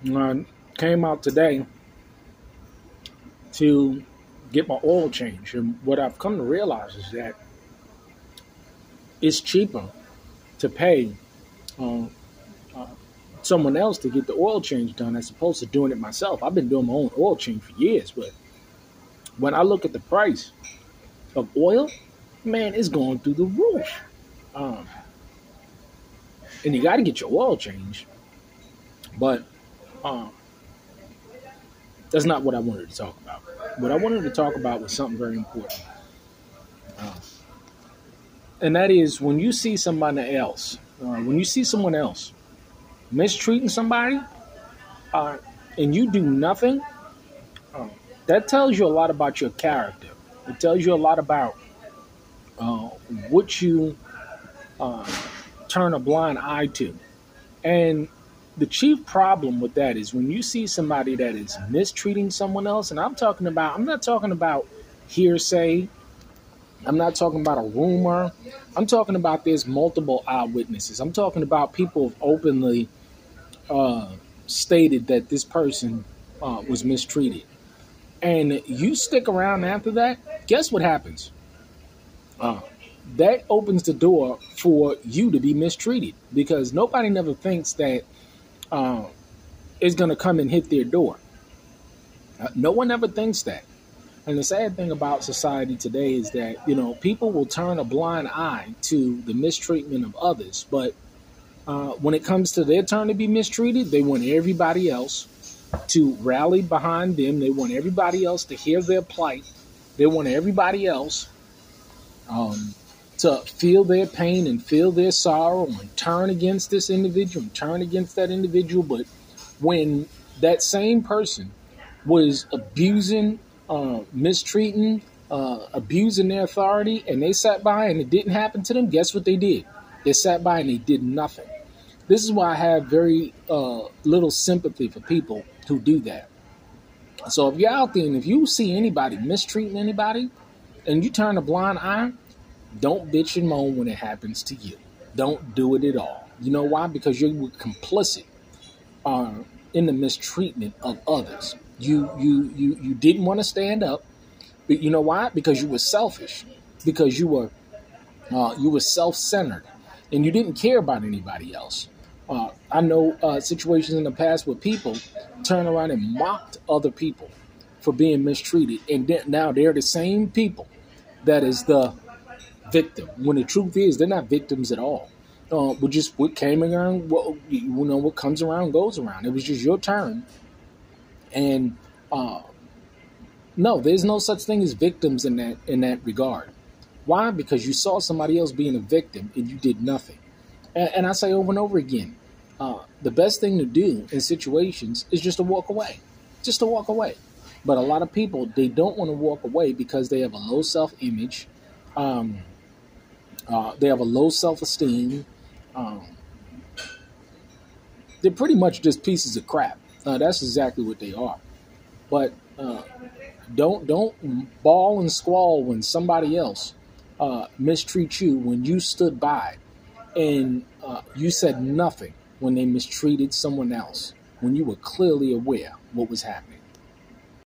I came out today to get my oil change, and what I've come to realize is that it's cheaper to pay uh, uh, someone else to get the oil change done as opposed to doing it myself. I've been doing my own oil change for years, but when I look at the price of oil, man, it's going through the roof. Um, and you got to get your oil changed, but um, that's not what I wanted to talk about. What I wanted to talk about was something very important, uh, and that is when you see someone else mistreating somebody, uh, and you do nothing, uh, that tells you a lot about your character. It tells you a lot about uh, what you uh, turn a blind eye to. And the chief problem with that is when you see somebody that is mistreating someone else, and I'm not talking about hearsay, I'm not talking about a rumor, I'm talking about there's multiple eyewitnesses. I'm talking about people who've openly uh, stated that this person was mistreated. And you stick around after that, guess what happens? Uh, that opens the door for you to be mistreated because nobody never thinks that uh, it's going to come and hit their door. No one ever thinks that. And the sad thing about society today is that, people will turn a blind eye to the mistreatment of others. But when it comes to their turn to be mistreated, they want everybody else to rally behind them. They want everybody else to hear their plight. They want everybody else um, to feel their pain and feel their sorrow and turn against this individual and turn against that individual. But when that same person was abusing, mistreating, abusing their authority, and they sat by and it didn't happen to them, guess what they did? They sat by and they did nothing. This is why I have very little sympathy for people who do that. So if you're out there and if you see anybody mistreating anybody and you turn a blind eye, don't bitch and moan when it happens to you. Don't do it at all. You know why? Because you were complicit uh, in the mistreatment of others. You didn't want to stand up, but you know why? Because you were selfish. Because you were self-centered, and you didn't care about anybody else. I know situations in the past where people turn around and mocked other people for being mistreated, and now they're the same people that is the victim. When the truth is, they're not victims at all. What came around, what comes around goes around. It was just your turn, and no, there's no such thing as victims in that regard. Why? Because you saw somebody else being a victim and you did nothing. And I say over and over again, the best thing to do in situations is just to walk away. Just to walk away. But a lot of people, they don't want to walk away because they have a low self-image. They have a low self-esteem. Um, they're pretty much just pieces of crap. That's exactly what they are. But don't bawl and squall when somebody else mistreats you when you stood by and you said nothing when they mistreated someone else, when you were clearly aware what was happening.